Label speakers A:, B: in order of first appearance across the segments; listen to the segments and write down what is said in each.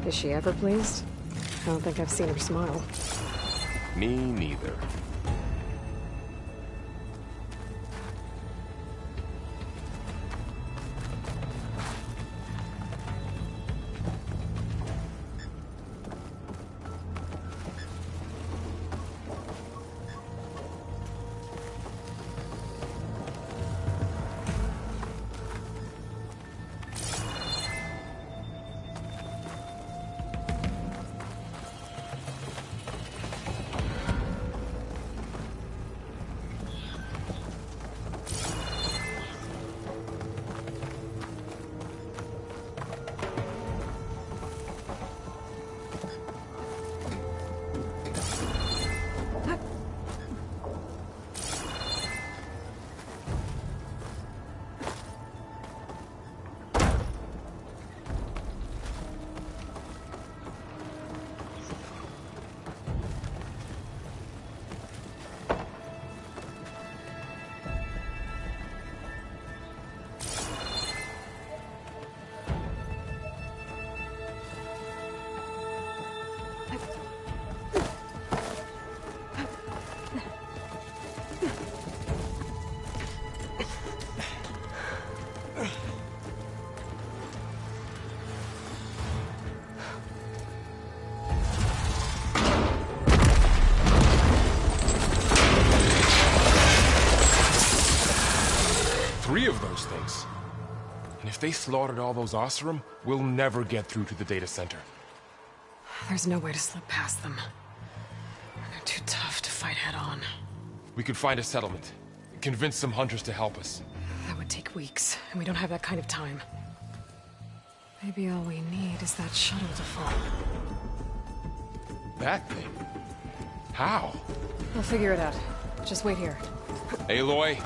A: Is she ever pleased? I don't think I've seen her smile.
B: Me neither. Three of those things. And if they slaughtered all those Oseram, we'll never get through to the data center.
A: There's no way to slip past them. They're too tough to fight head-on.
B: We could find a settlement. Convince some hunters to help us.
A: That would take weeks, and we don't have that kind of time. Maybe all we need is that shuttle to fall.
B: That thing? How?
A: We'll figure it out. Just wait here.
B: Aloy.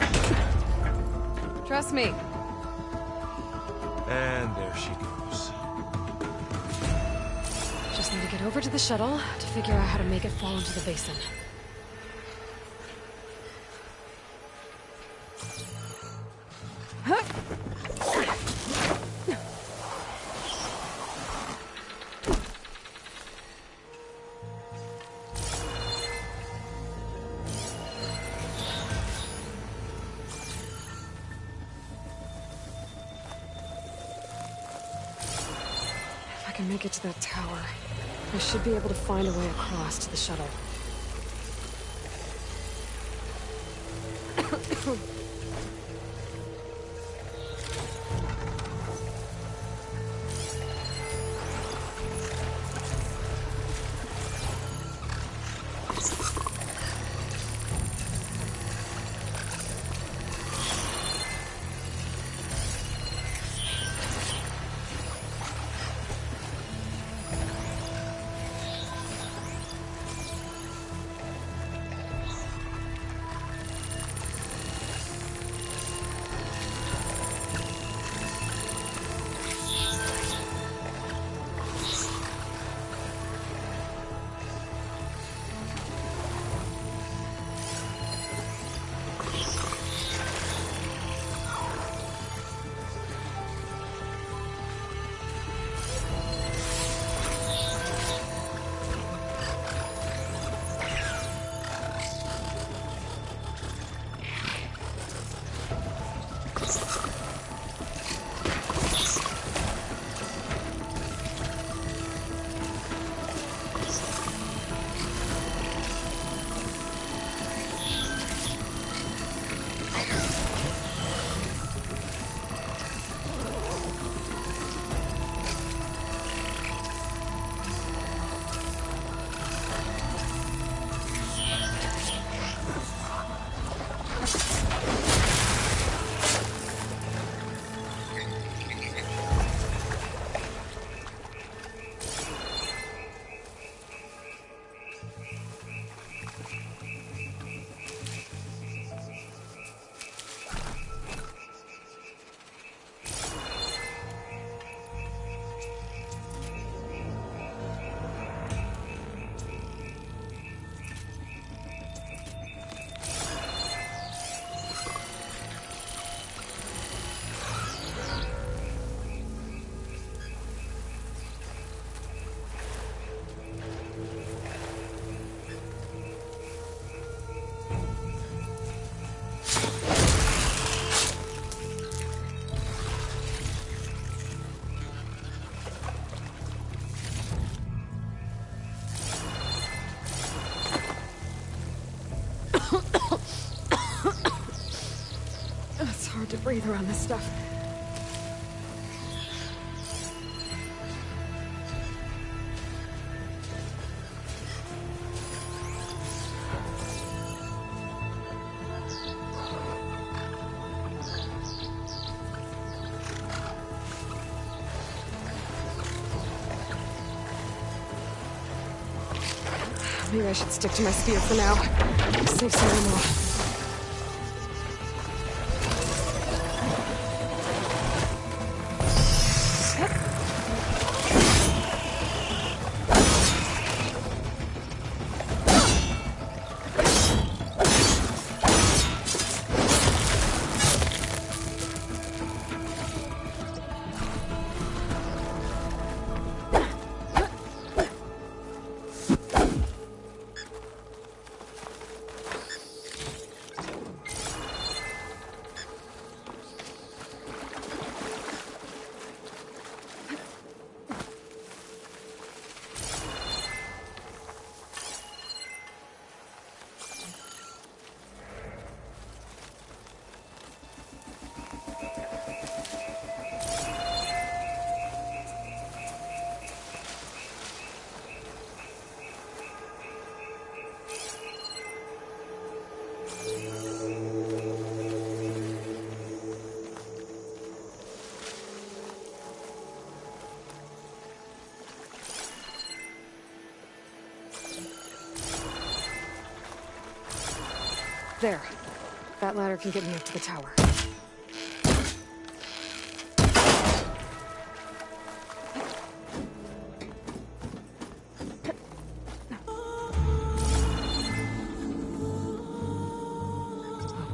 A: Trust me.
B: And there she goes.
A: Just need to get over to the shuttle to figure out how to make it fall into the basin. If I can make it to that tower, I should be able to find a way across to the shuttle. breathe around this stuff. Maybe I should stick to my spear for now. Save some ammo. There. That ladder can get me up to the tower.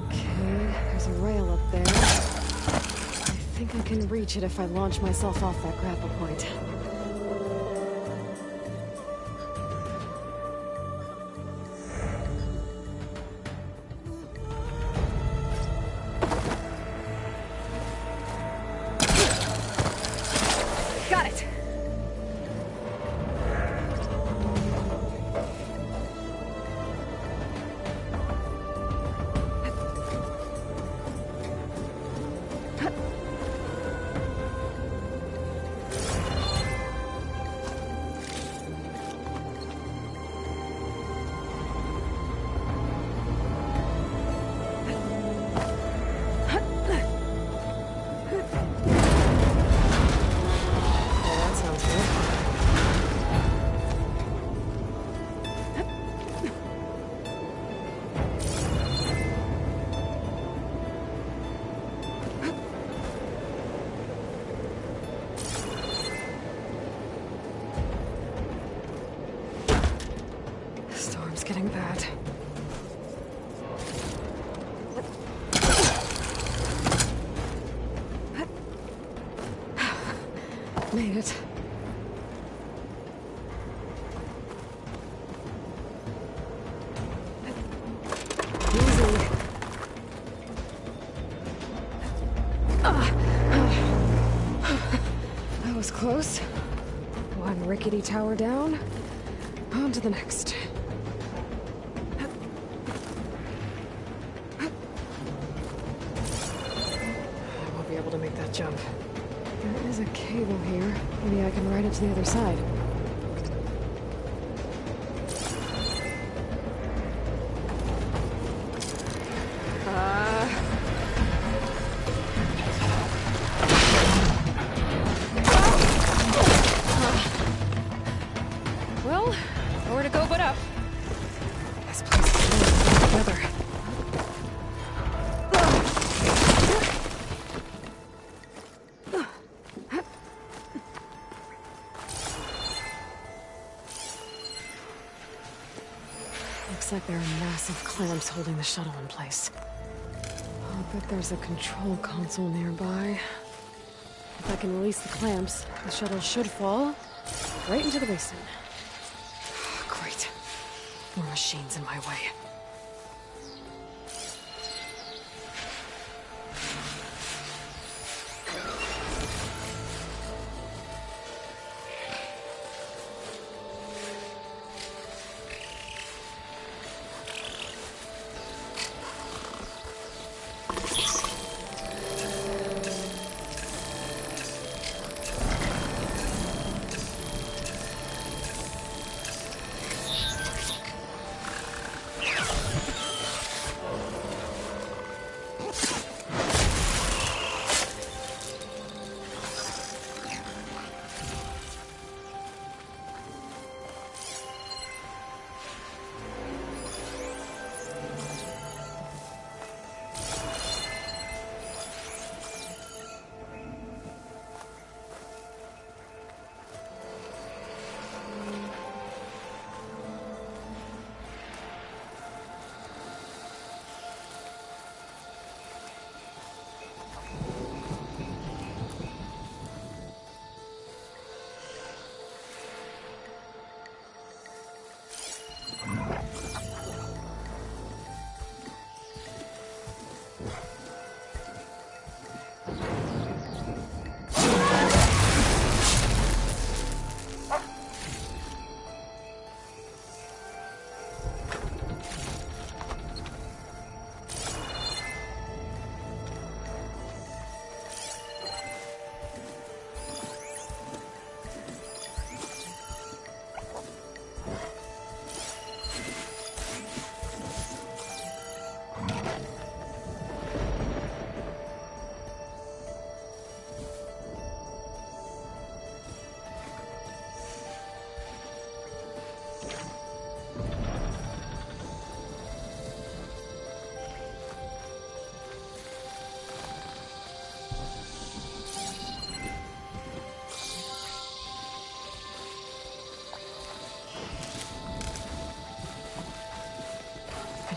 A: Okay, there's a rail up there. I think I can reach it if I launch myself off that grapple point. Got it! Storm's getting bad. Made it. Easy. That was close. One rickety tower down. On to the next. I won't be able to make that jump. There is a cable here. Maybe I can ride it to the other side. Well, nowhere to go but up. This place is really together. Looks like there are massive clamps holding the shuttle in place. I'll bet there's a control console nearby. If I can release the clamps, the shuttle should fall right into the basin. Great. More machines in my way.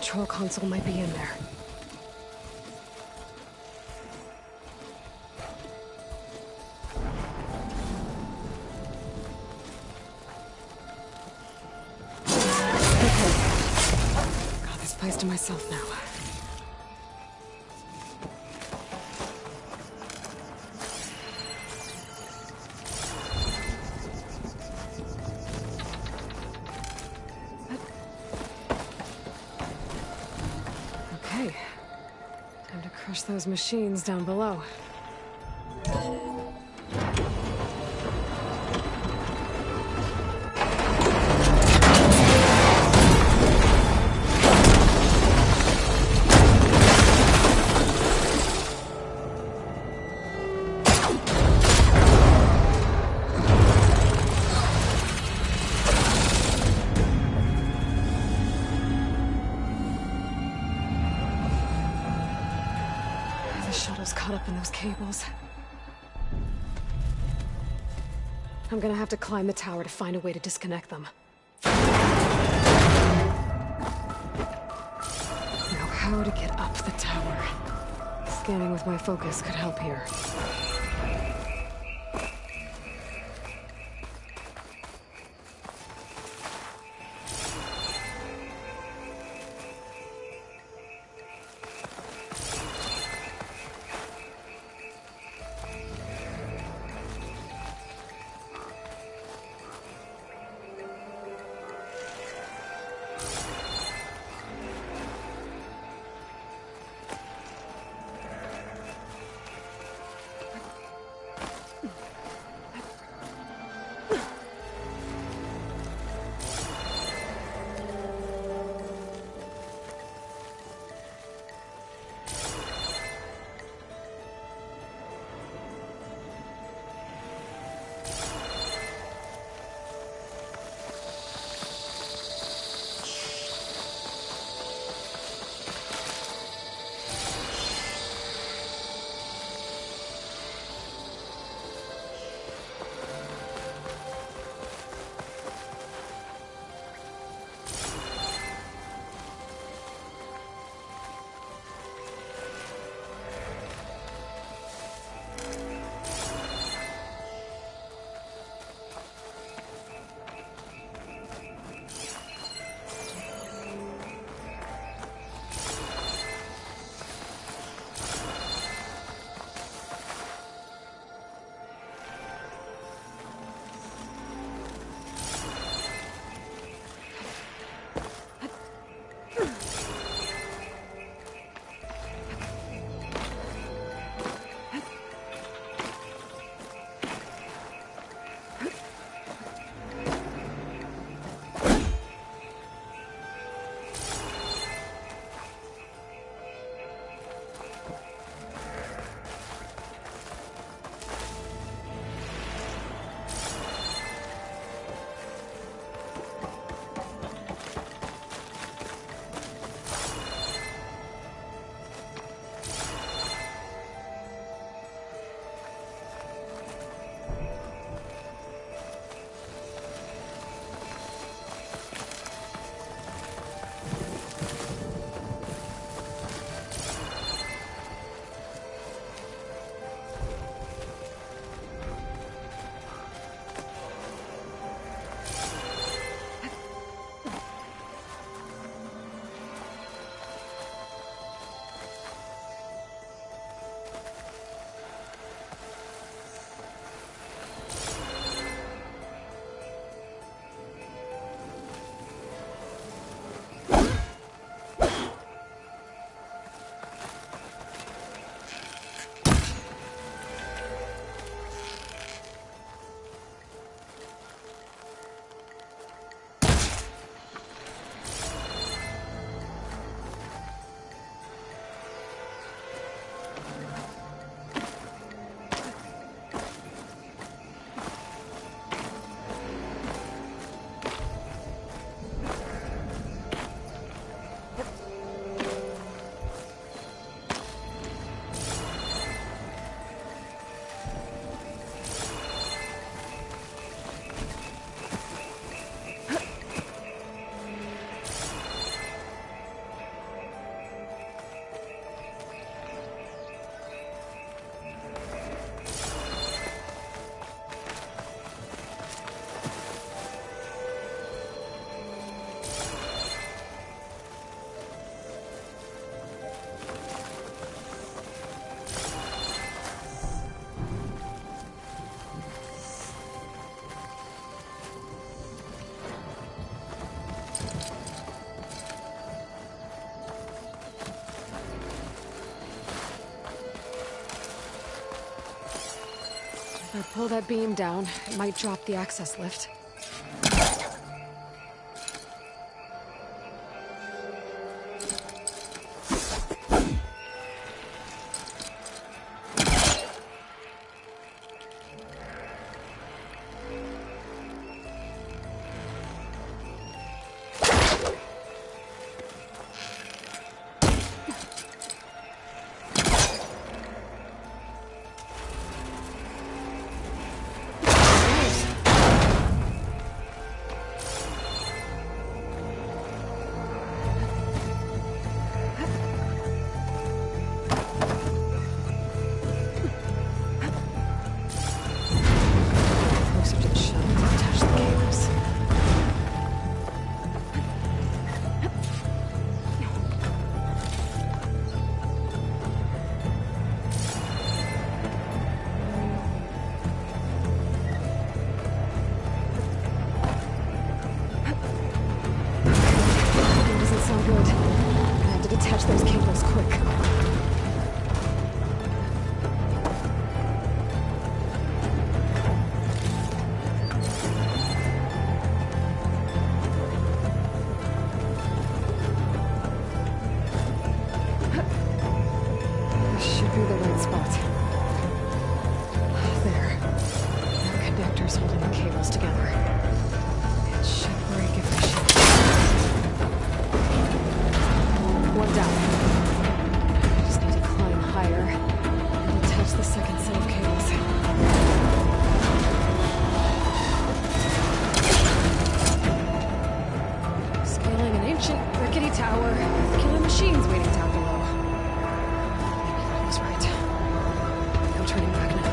A: control console might be in there. Okay. Got this place to myself now. Time to crush those machines down below. Caught up in those cables. I'm gonna have to climb the tower to find a way to disconnect them. Now, how to get up the tower? Scanning with my focus could help here. If I pull that beam down, it might drop the access lift. Those cables quick. This should be the right spot. There. There are connectors holding the cables together. It should break if I should. One down. I just need to climb higher and attach the second set of cables. Scaling an ancient, rickety tower with killer machines waiting down below. Maybe I was right. No turning back now.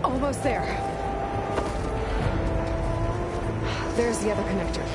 A: Almost there. There's the other connector.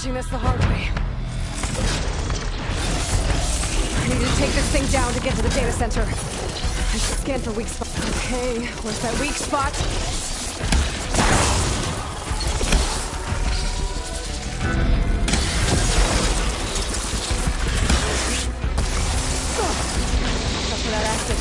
A: This the hard way. I need to take this thing down to get to the data center. I should scan for weak spots. Okay, where's that weak spot? That's for that acid.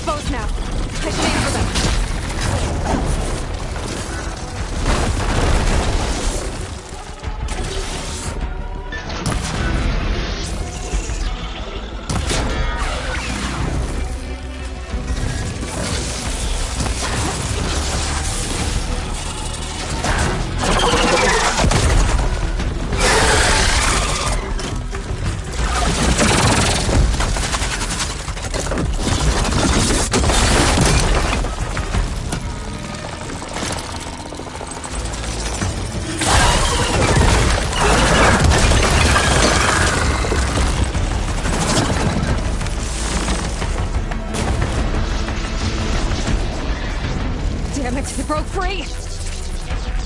A: exposed now. I should aim for them. It broke free!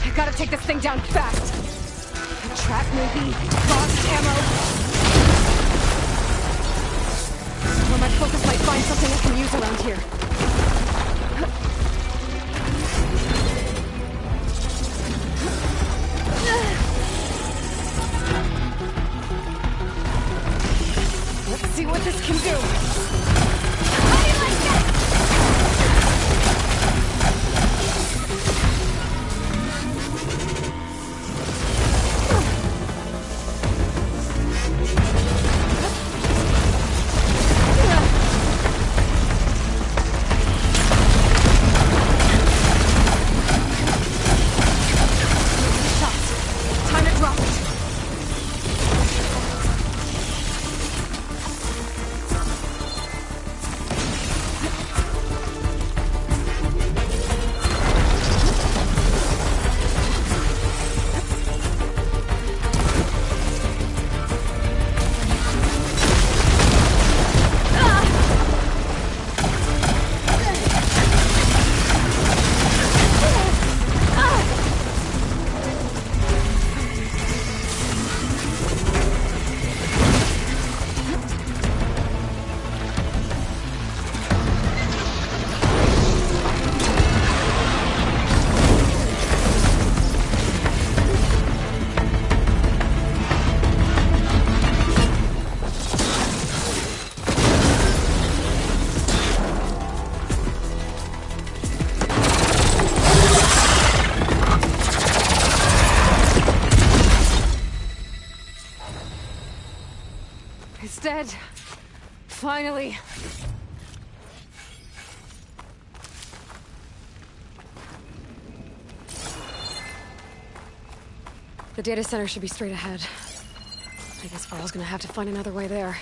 A: I gotta take this thing down fast! A trap maybe? Lost ammo? Or my focus might find something I can use around here. Let's see what this can do! How do you like that? It's dead. Finally. The data center should be straight ahead. I guess Varl's gonna have to find another way there.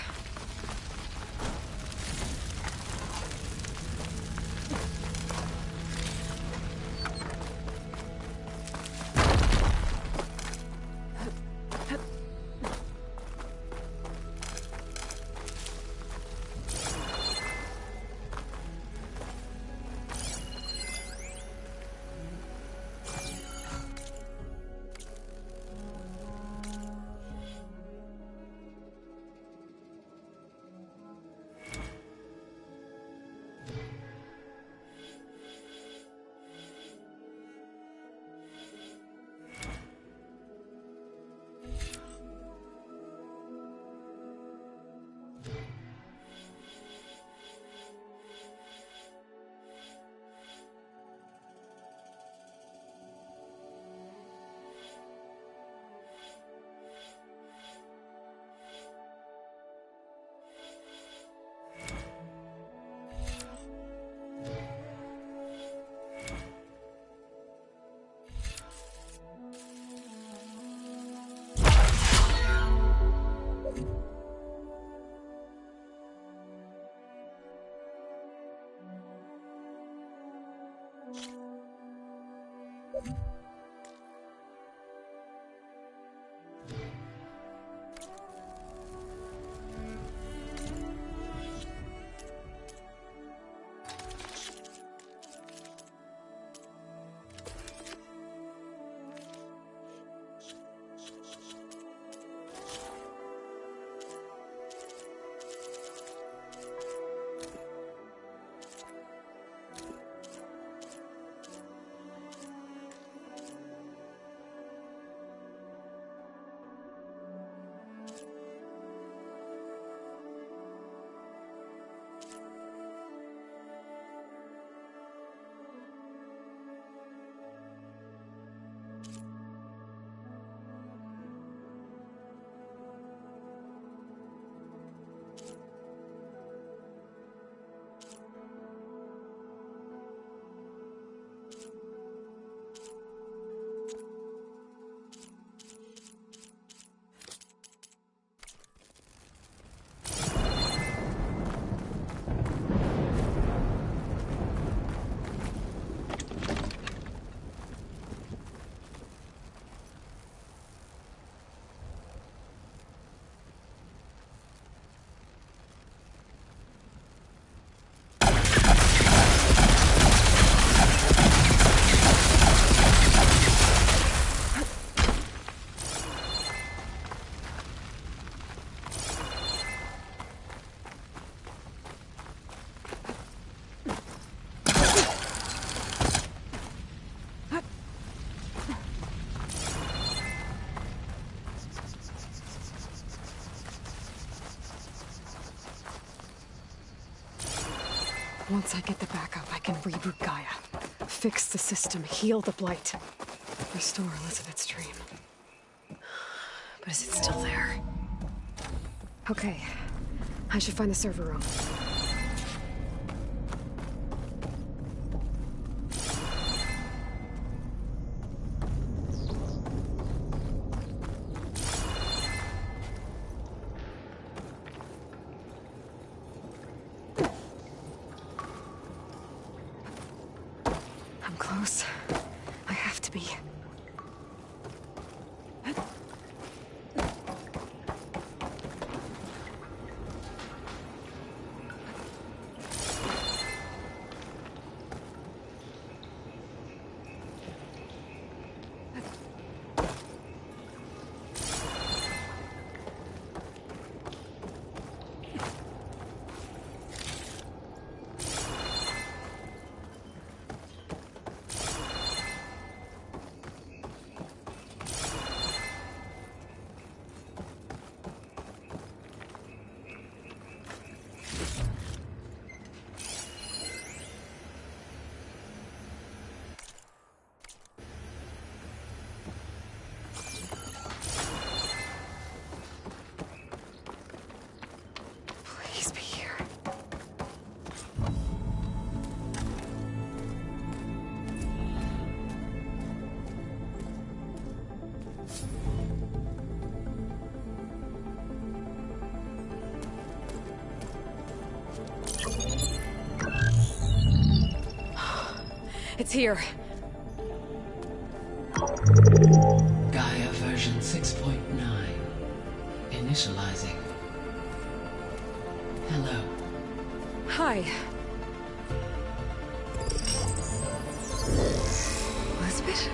A: Once I get the backup, I can reboot Gaia. Fix the system, heal the Blight. Restore Elizabeth's dream. But is it still there? Okay. I should find the server room. I'm close. I have to be. Please be here. It's here.
C: Gaia version 6.9. Initializing. Hello.
A: Hi. Elizabeth?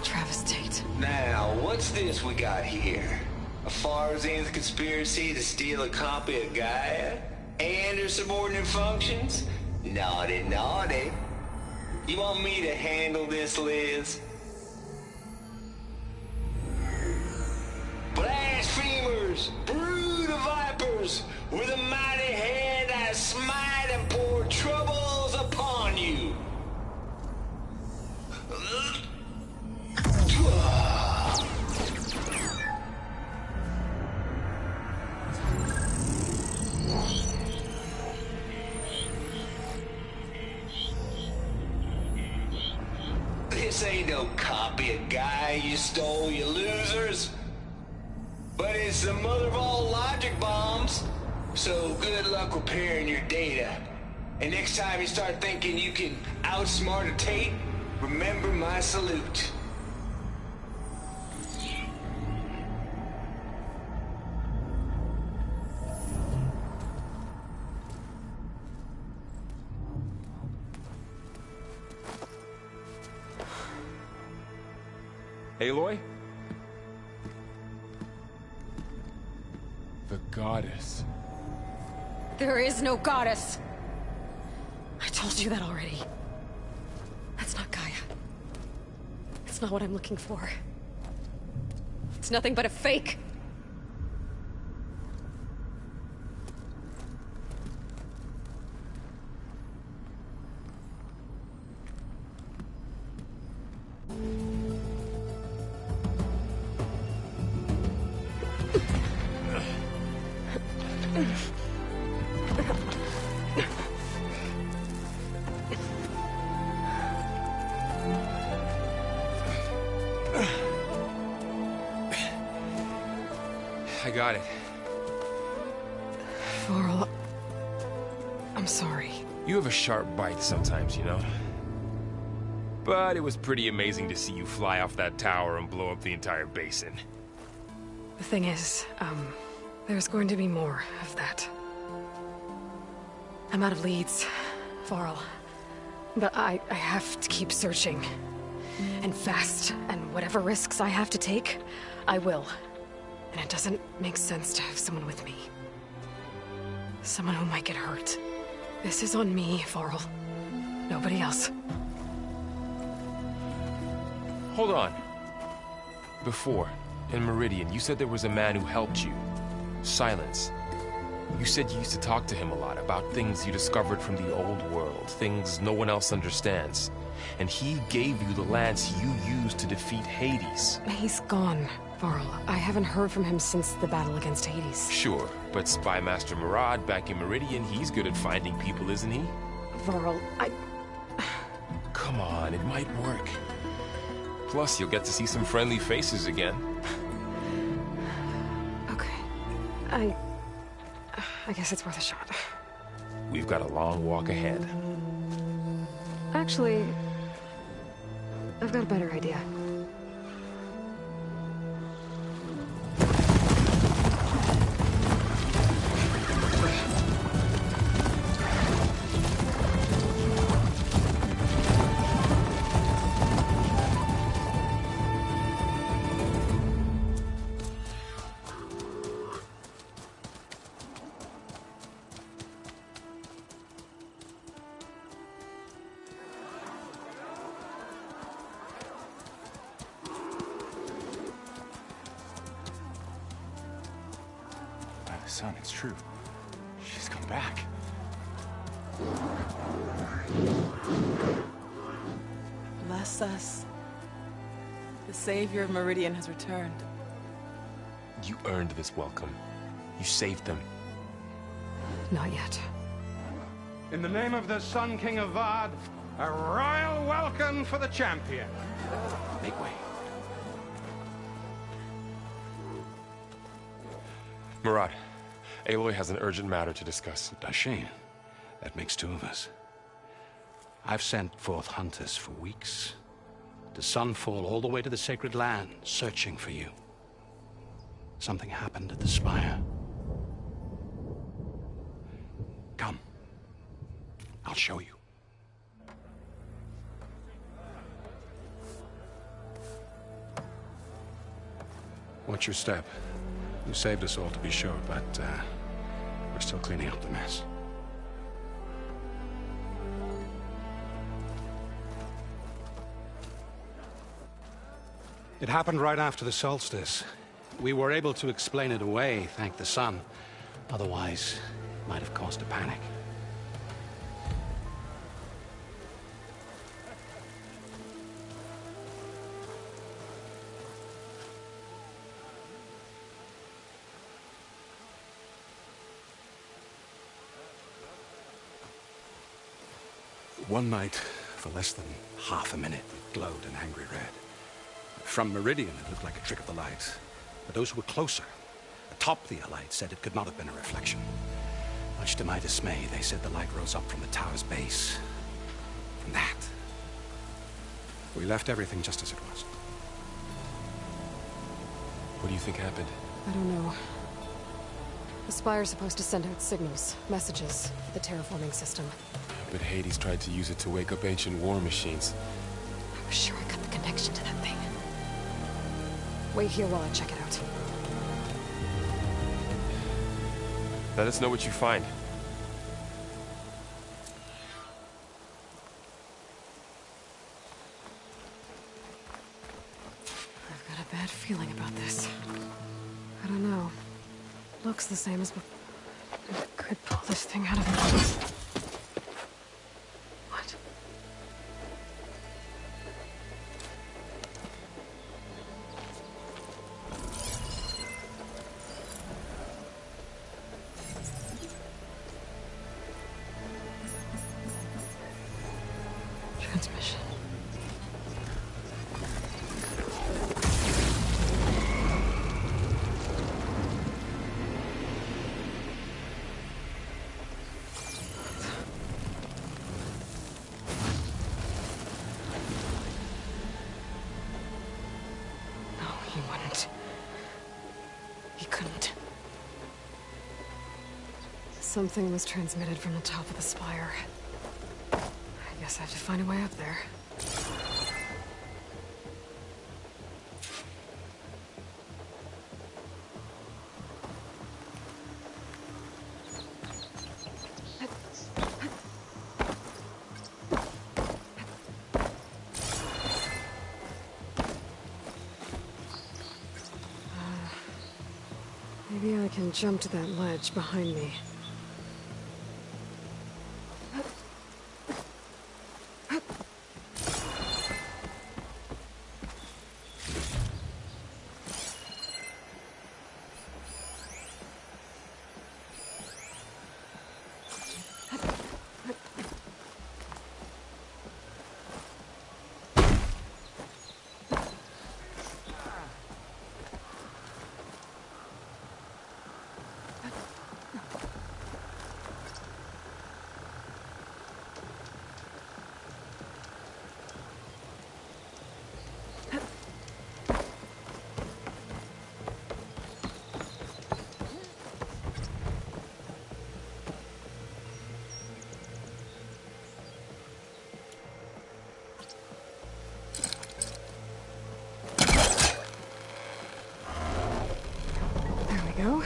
A: Travis Tate.
D: Now, what's this we got here? A Farzan's conspiracy to steal a copy of Gaia? And her subordinate functions? Naughty, naughty. You want me to handle this, Liz? Blasphemers! Brood of vipers! With a mighty hand I smite and pour troubles upon you! This ain't no copy of Gaia you stole, you losers. But it's the mother of all logic bombs. So good luck repairing your data. And next time you start thinking you can outsmart a Tate, remember my salute.
B: Aloy? The goddess.
A: There is no goddess. I told you that already. That's not Gaia. It's not what I'm looking for. It's nothing but a fake.
B: I got it.
A: Varl, I'm sorry.
B: You have a sharp bite sometimes, you know? But it was pretty amazing to see you fly off that tower and blow up the entire basin.
A: The thing is, there's going to be more of that. I'm out of leads, Varl. But I have to keep searching. And fast, and whatever risks I have to take, I will. And it doesn't make sense to have someone with me. Someone who might get hurt. This is on me, Varl. Nobody else.
B: Hold on. Before, in Meridian, you said there was a man who helped you. Silence. You said you used to talk to him a lot about things you discovered from the old world, things no one else understands. And he gave you the lance you used to defeat Hades.
A: He's gone, Varl. I haven't heard from him since the battle against Hades.
B: Sure, but Spy Master Murad back in Meridian, he's good at finding people, isn't he?
A: Varl,
B: Come on, it might work. Plus, you'll get to see some friendly faces again.
A: Okay. I guess it's worth a shot.
B: We've got a long walk ahead.
A: Actually, I've got a better idea.
E: Son, it's true. She's come back.
F: Bless us. The savior of Meridian has returned.
B: You earned this welcome. You saved them.
A: Not yet.
G: In the name of the Sun King of Vard, a royal welcome for the champion.
E: Make way.
B: Murad, Aloy has an urgent matter to discuss.
E: Dashane, that makes two of us. I've sent forth hunters for weeks, to sunfall all the way to the sacred land, searching for you. Something happened at the spire. Come. I'll show you. Watch your step. You saved us all, to be sure, but we're still cleaning up the mess. It happened right after the solstice. We were able to explain it away, thank the sun. Otherwise, it might have caused a panic. One night, for less than half a minute, it glowed an angry red. From Meridian, it looked like a trick of the light. But those who were closer, atop the light, said it could not have been a reflection. Much to my dismay, they said the light rose up from the tower's base. From that, we left everything just as it was.
B: What do you think happened?
A: I don't know. The Spire's supposed to send out signals, messages, for the terraforming system.
B: But Hades tried to use it to wake up ancient war machines.
A: I was sure I got the connection to that thing. Wait here while I check it out.
B: Let us know what you find.
A: I've got a bad feeling about this. I don't know. Looks the same as before. I could pull this thing out of the... What? Transmission. No, he wouldn't. He couldn't. Something was transmitted from the top of the spire. I guess I have to find a way up there. Maybe I can jump to that ledge behind me. Go.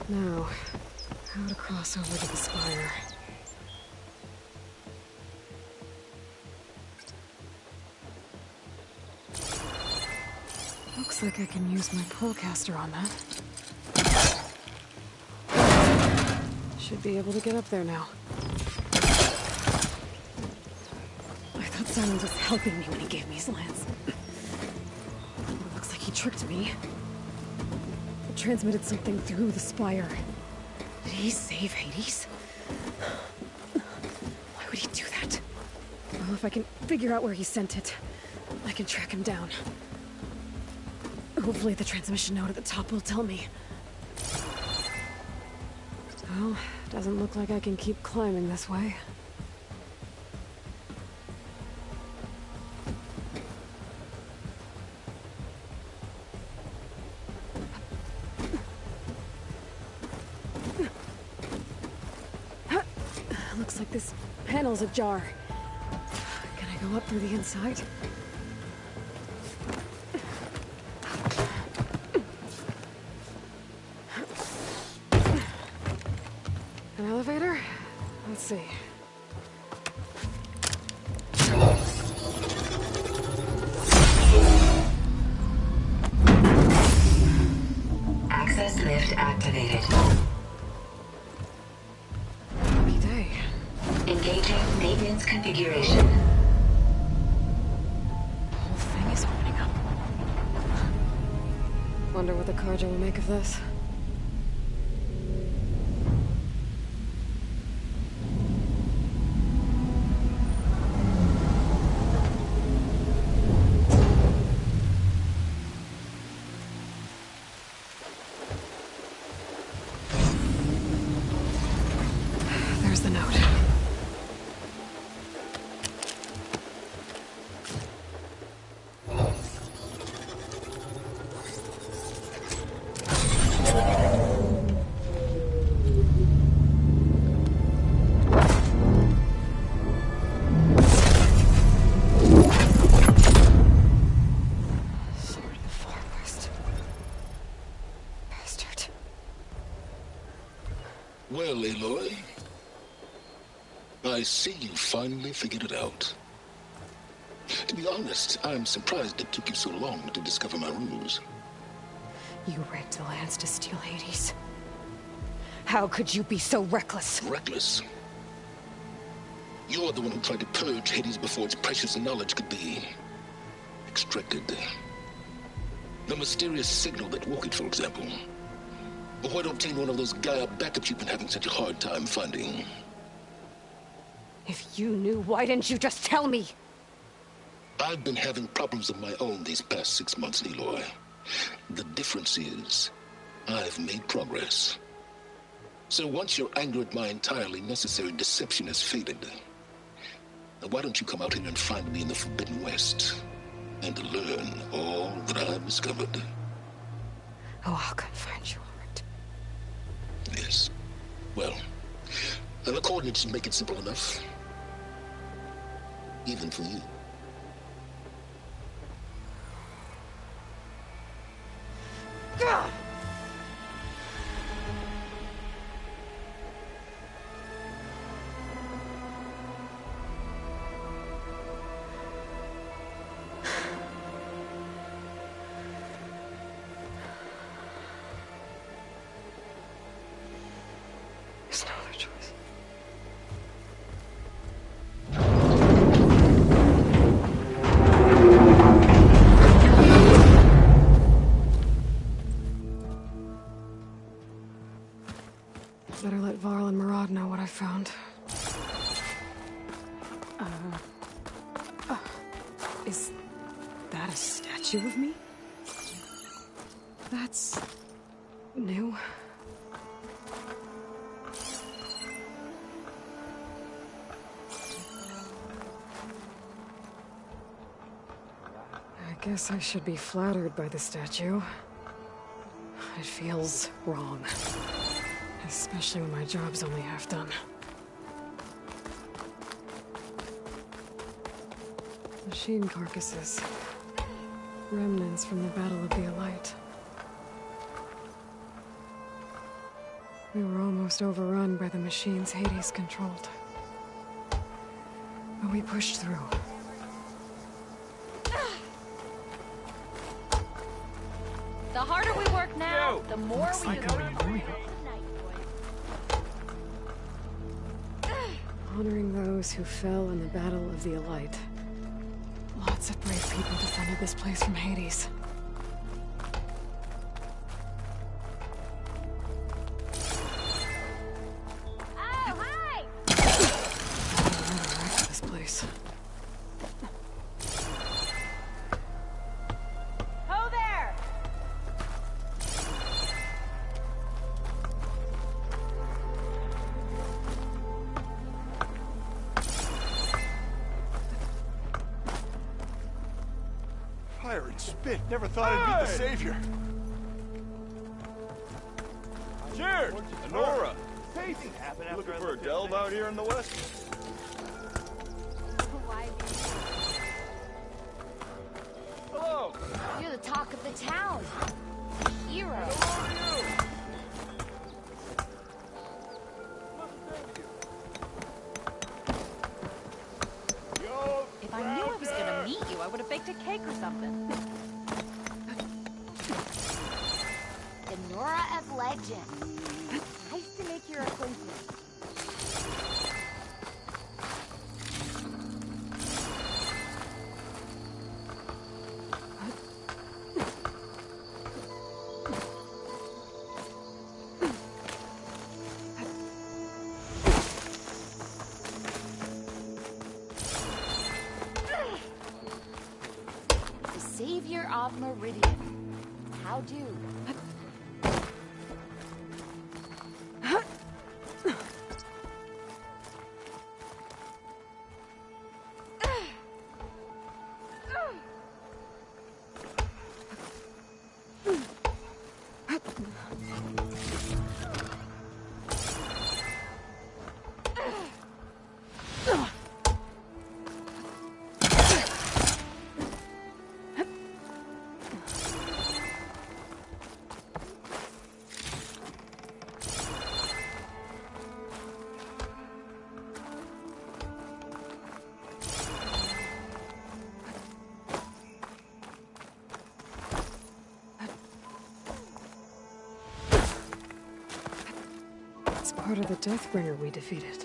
A: Now, how to cross over to the spire. Looks like I can use my pullcaster on that. Should be able to get up there now. Silence was helping me when he gave me his lance. Looks like he tricked me. It transmitted something through the spire. Did he save Hades? Why would he do that? Well, if I can figure out where he sent it, I can track him down. Hopefully the transmission note at the top will tell me. Well, doesn't look like I can keep climbing this way. Looks like this panel's ajar. Can I go up through the inside? An elevator? Let's see.
H: Access lift activated. Engaging maintenance configuration.
A: The whole thing is opening up. Wonder what the Carja will make of this. There's the note.
I: Well, Aloy, I see you finally figured it out. To be honest, I'm surprised it took you so long to discover my ruse.
A: You rigged the lance to steal Hades. How could you be so reckless?
I: Reckless? You're the one who tried to purge Hades before its precious knowledge could be extracted. The mysterious signal that woke it, for example. But why to obtain one of those Gaia backups you've been having such a hard time finding?
A: If you knew, why didn't you just tell me?
I: I've been having problems of my own these past 6 months, Aloy. The difference is, I've made progress. So once your anger at my entirely necessary deception has faded, now why don't you come out here and find me in the Forbidden West, and learn all that I've discovered?
A: Oh, I'll come find you, all right.
I: Yes. Well, the coordinates make it simple enough. Even for you.
A: Gah! Is that a statue of me? That's new. I guess I should be flattered by the statue. It feels wrong. Especially when my job's only half done. Machine carcasses. Remnants from the Battle of the Elite. We were almost overrun by the machines Hades controlled. But we pushed through.
J: The harder we work now, the more
A: Looks
J: we
A: like
J: can
A: a
J: learn.
A: memorial. Honoring those who fell in the Battle of the Elite. Lots of brave people defended this place from Hades.
J: Oh, hi!
A: This place.
J: Ho there!
K: Fire and spit. Never thought I'd be the savior.
L: Cheers! Nora!
K: Anything happen
L: You
K: after
L: looking
K: I
L: for a
K: looked at
L: delve
K: things?
L: out here in the west? Hello!
J: You're the talk of the town. Hero. If I knew I was gonna meet you, I would have baked a cake or something. The Nora of Legend. Nice to make your acquaintance. The Savior of Meridian. How do?
A: It's part of the Deathbringer we defeated.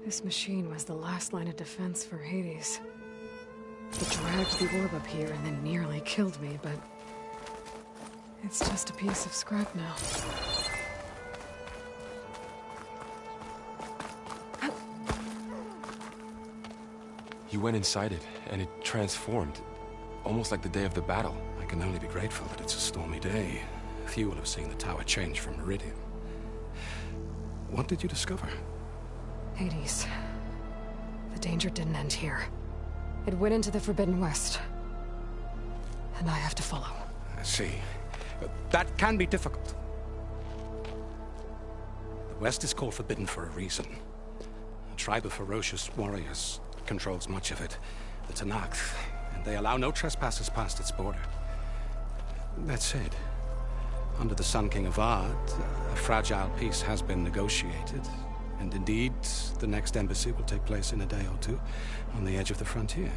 A: This machine was the last line of defense for Hades. It dragged the orb up here and then nearly killed me, but it's just a piece of scrap now.
B: You went inside it, and it transformed. Almost like the day of the battle.
E: I can only be grateful that it's a stormy day. Few will have seen the tower change from Meridian. What did you discover?
A: Hades. The danger didn't end here. It went into the Forbidden West. And I have to follow.
E: I see. That can be difficult. The West is called Forbidden for a reason. A tribe of ferocious warriors controls much of it. The Tanakh, and they allow no trespassers past its border. That said, under the Sun King of Ard, a fragile peace has been negotiated. And indeed, the next embassy will take place in a day or two on the edge of the frontier.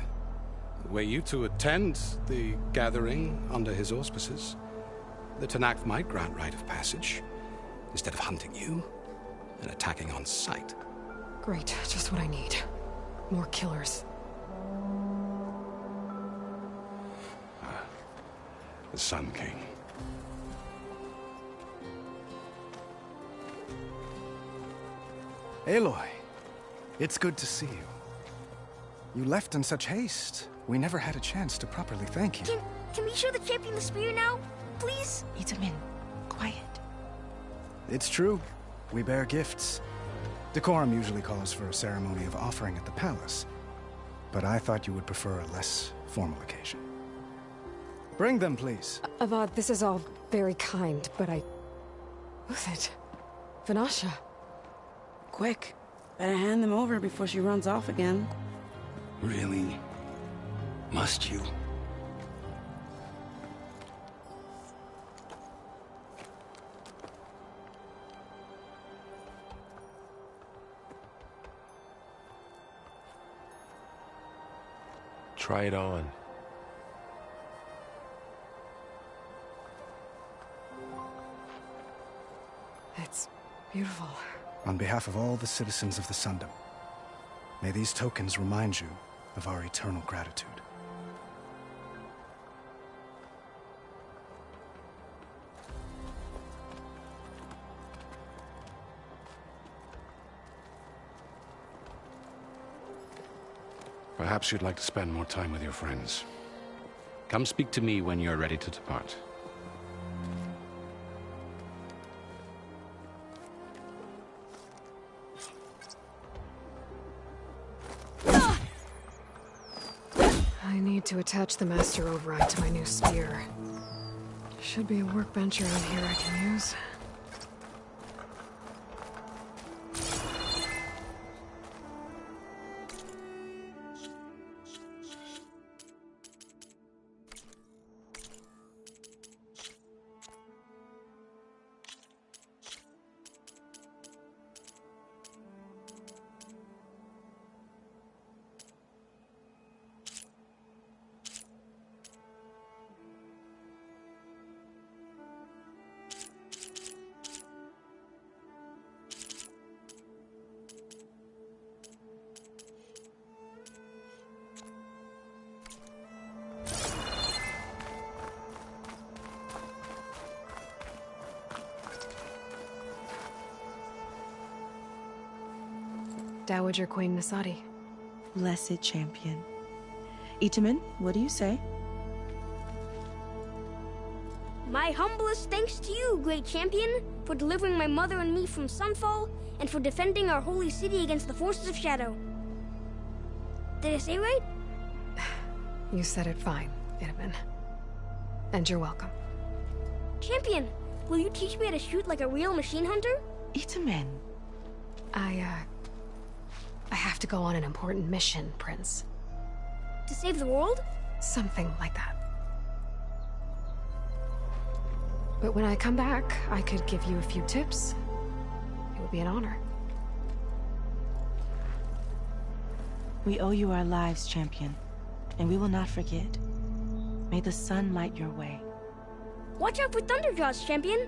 E: Were you to attend the gathering under his auspices, the Tanakh might grant right of passage, instead of hunting you and attacking on sight.
A: Great, just what I need. More killers.
E: The Sun King.
M: Aloy, it's good to see you. You left in such haste. We never had a chance to properly thank you.
J: Can we show the champion the spear now? Please?
F: Itamen, quiet.
M: It's true. We bear gifts. Decorum usually calls for a ceremony of offering at the palace. But I thought you would prefer a less formal occasion. Bring them, please.
A: Avad, this is all very kind, but Who's it? Vanasha.
F: Quick. Better hand them over before she runs off again.
E: Really? Must you?
B: Try it on.
A: It's beautiful.
M: On behalf of all the citizens of the Sundom, may these tokens remind you of our eternal gratitude.
E: Perhaps you'd like to spend more time with your friends. Come speak to me when you're ready to depart.
A: I need to attach the master override to my new spear. Should be a workbench around here I can use. Dowager Queen Nasadi.
F: Blessed champion. Itamen, what do you say?
J: My humblest thanks to you, great champion, for delivering my mother and me from Sunfall, and for defending our holy city against the forces of Shadow. Did I say right?
A: You said it fine, Itamen. And you're welcome.
J: Champion, will you teach me how to shoot like a real machine hunter?
F: Itamen.
A: I have to go on an important mission, Prince.
J: To save the world?
A: Something like that. But when I come back, I could give you a few tips. It would be an honor.
F: We owe you our lives, champion, and we will not forget. May the sun light your way.
J: Watch out for Thunderjaws, champion!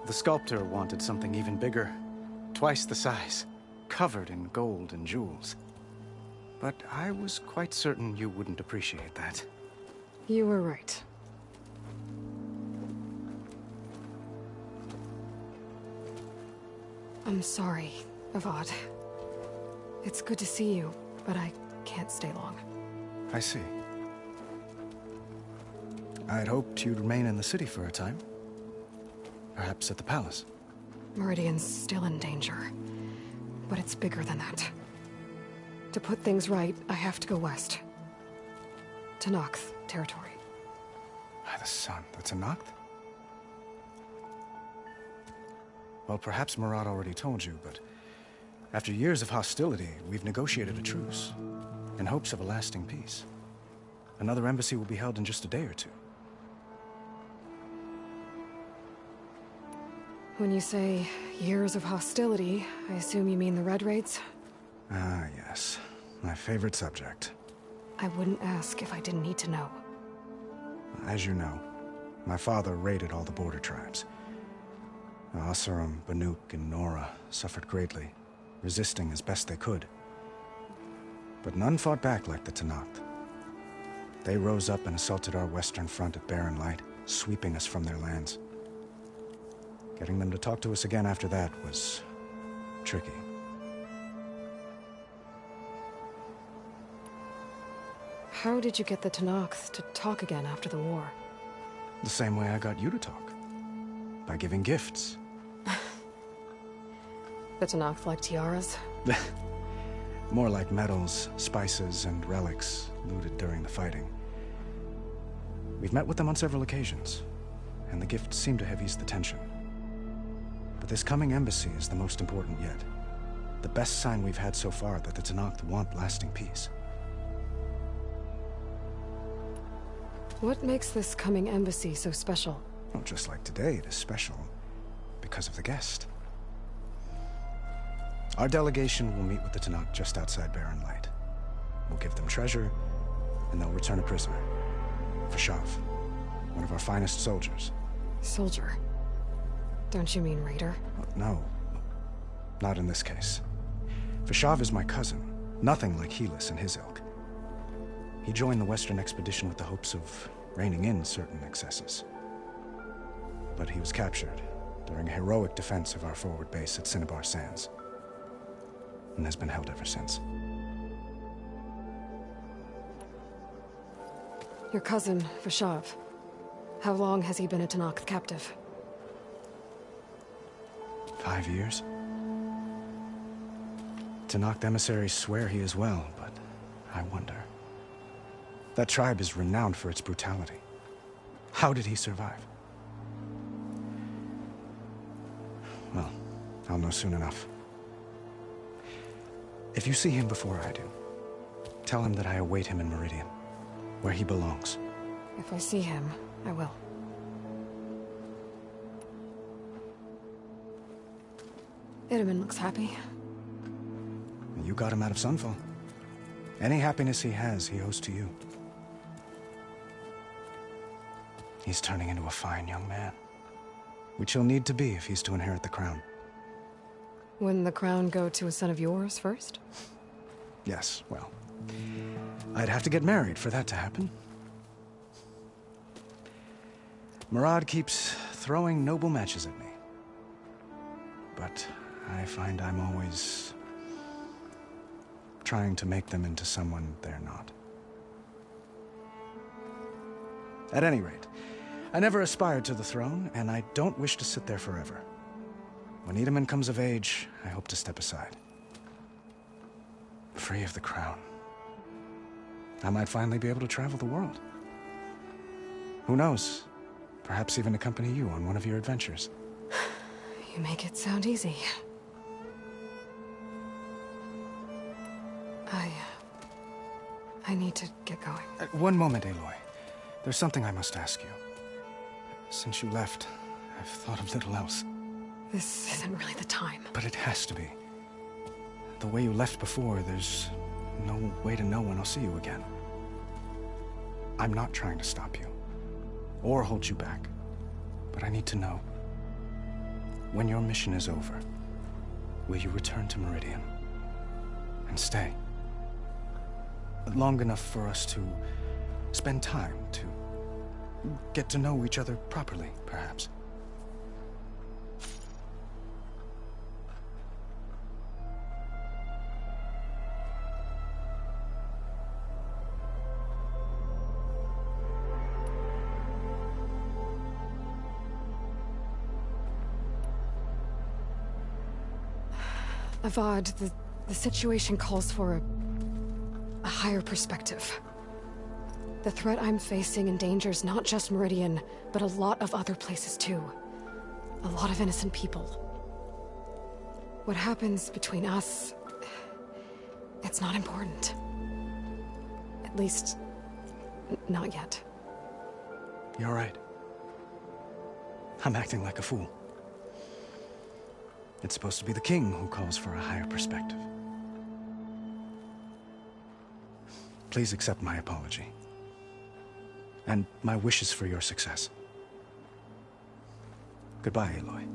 M: The sculptor wanted something even bigger, twice the size, covered in gold and jewels. But I was quite certain you wouldn't appreciate that.
A: You were right. I'm sorry, Avad. It's good to see you, but I can't stay long.
M: I see. I'd hoped you'd remain in the city for a time. Perhaps at the palace.
A: Meridian's still in danger, but it's bigger than that. To put things right, I have to go west. To Noct territory.
M: By the sun, that's a Noct? Well, perhaps Murad already told you, but after years of hostility, we've negotiated a truce, in hopes of a lasting peace. Another embassy will be held in just a day or two.
A: When you say years of hostility, I assume you mean the Red Raids?
M: Ah, yes. My favorite subject.
A: I wouldn't ask if I didn't need to know.
M: As you know, My father raided all the border tribes. Asurum, Banuk, and Nora suffered greatly, resisting as best they could. But none fought back like the Tenakth. They rose up and assaulted our western front at Barren Light, sweeping us from their lands. Getting them to talk to us again after that was tricky.
A: How did you get the Tenakth to talk again after the war?
M: The same way I got you to talk. By giving gifts.
A: The Tenakth like tiaras?
M: More like medals, spices, and relics looted during the fighting. We've met with them on several occasions, and the gifts seem to have eased the tension. But this coming embassy is the most important yet. The best sign we've had so far that the Tenakth want lasting peace.
A: What makes this coming embassy so special?
M: Well, just like today, it is special because of the guest. Our delegation will meet with the Tenakth just outside Barren Light. We'll give them treasure, and they'll return a prisoner. Vashav, one of our finest soldiers.
A: Soldier? Don't you mean raider?
M: No. Not in this case. Vashav is my cousin, nothing like Helis and his ilk. He joined the Western expedition with the hopes of reining in certain excesses. But he was captured during a heroic defense of our forward base at Cinnabar Sands, and has been held ever since.
A: Your cousin, Vashav. How long has he been a Tenakth captive?
M: 5 years. Tenakth emissaries swear he is well, but I wonder. That tribe is renowned for its brutality. How did he survive? Well, I'll know soon enough. If you see him before I do, tell him that I await him in Meridian, where he belongs.
A: If I see him, I will. Itamen looks happy.
M: You got him out of Sunfall. Any happiness he has, he owes to you. He's turning into a fine young man, which he'll need to be if he's to inherit the crown.
A: Wouldn't the crown go to a son of yours first?
M: Yes, well, I'd have to get married for that to happen. Murad keeps throwing noble matches at me. But I find I'm always trying to make them into someone they're not. At any rate, I never aspired to the throne, and I don't wish to sit there forever. When Itamen comes of age, I hope to step aside. Free of the crown. I might finally be able to travel the world. Who knows? Perhaps even accompany you on one of your adventures.
A: You make it sound easy. I need to get going.
M: One moment, Aloy. There's something I must ask you. Since you left, I've thought of little else.
A: This isn't really the time.
M: But it has to be. The way you left before, there's no way to know when I'll see you again. I'm not trying to stop you, or hold you back. But I need to know, when your mission is over, will you return to Meridian? And stay? Long enough for us to spend time, to get to know each other properly, perhaps.
A: Avad, the situation calls for a higher perspective. The threat I'm facing endangers not just Meridian, but a lot of other places too. A lot of innocent people. What happens between us, it's not important. At least, not yet.
M: You're right. I'm acting like a fool. It's supposed to be the king who calls for a higher perspective. Please accept my apology. And my wishes for your success. Goodbye, Aloy.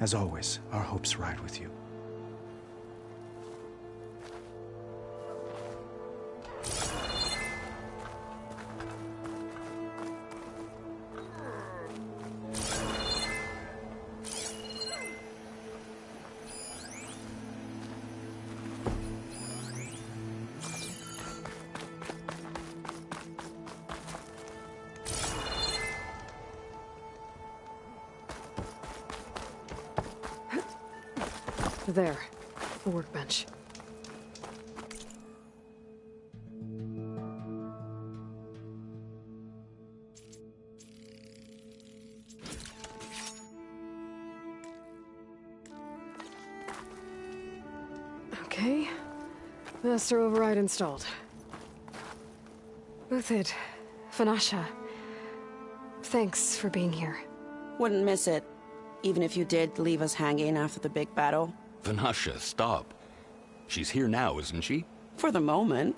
M: As always, our hopes ride with you.
A: There, the workbench. Okay, master override installed. Uthid, Vanasha, thanks for being here.
N: Wouldn't miss it, even if you did leave us hanging after the big battle.
E: Vanasha, stop. She's here now, isn't she?
N: For the moment.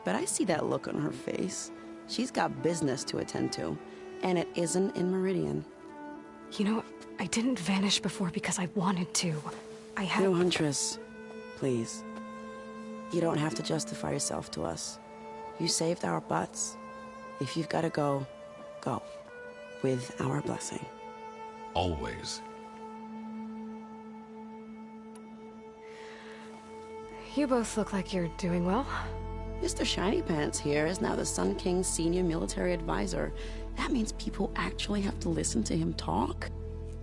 N: But I see that look on her face. She's got business to attend to, and it isn't in Meridian.
A: You know, I didn't vanish before because I wanted to. I had...
N: No, Huntress. Please. You don't have to justify yourself to us. You saved our butts. If you've got to go, go. With our blessing.
E: Always.
A: You both look like you're doing well.
N: Mr. Shiny Pants here is now the Sun King's senior military advisor. That means people actually have to listen to him talk.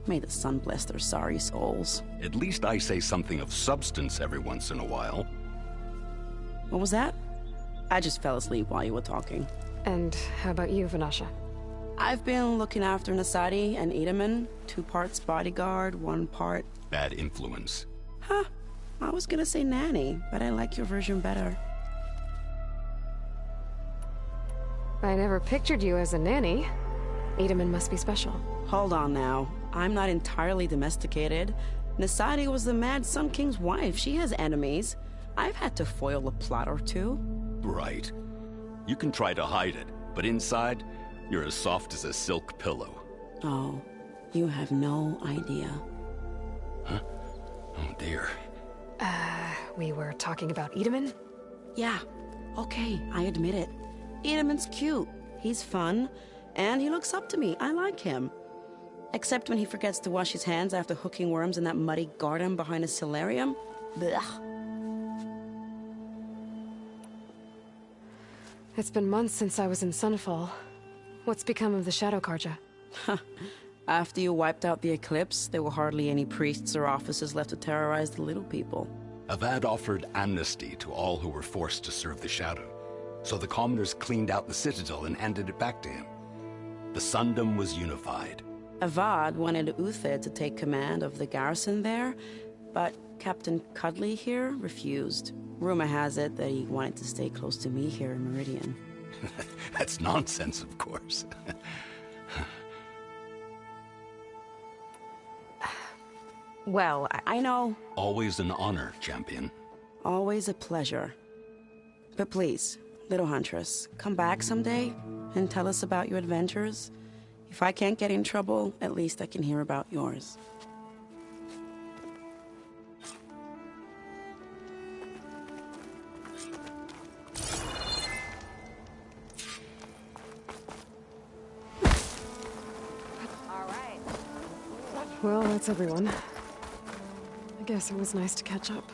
N: May the sun bless their sorry souls.
E: At least I say something of substance every once in a while.
N: What was that? I just fell asleep while you were talking.
A: And how about you, Vanasha?
N: I've been looking after Nasadi and Edaman. 2 parts bodyguard, 1 part...
E: bad influence.
N: Huh. I was gonna say nanny, but I like your version better.
A: I never pictured you as a nanny. Edaman must be special.
N: Hold on now. I'm not entirely domesticated. Nasadi was the Mad Sun King's wife. She has enemies. I've had to foil a plot or 2.
E: Right. You can try to hide it, but inside, you're as soft as a silk pillow.
N: Oh, you have no idea.
E: Huh? Oh dear.
A: We were talking about Edaman?
N: Yeah. Okay, I admit it. Edaman's cute. He's fun. And he looks up to me. I like him. Except when he forgets to wash his hands after hooking worms in that muddy garden behind a solarium. Blech.
A: It's been months since I was in Sunfall. What's become of the Shadow Karja?
N: After you wiped out the eclipse, there were hardly any priests or officers left to terrorize the little people.
E: Avad offered amnesty to all who were forced to serve the Shadow. So the commoners cleaned out the citadel and handed it back to him. The Sundom was unified.
N: Avad wanted Uthid to take command of the garrison there, but Captain Cudley here refused. Rumor has it that he wanted to stay close to me here in Meridian.
E: That's nonsense, of course.
N: Well, I know.
E: Always an honor, champion.
N: Always a pleasure. But please, little Huntress, come back someday and tell us about your adventures. If I can't get in trouble, at least I can hear about yours.
J: All right.
A: Well, that's everyone. I guess it was nice to catch up.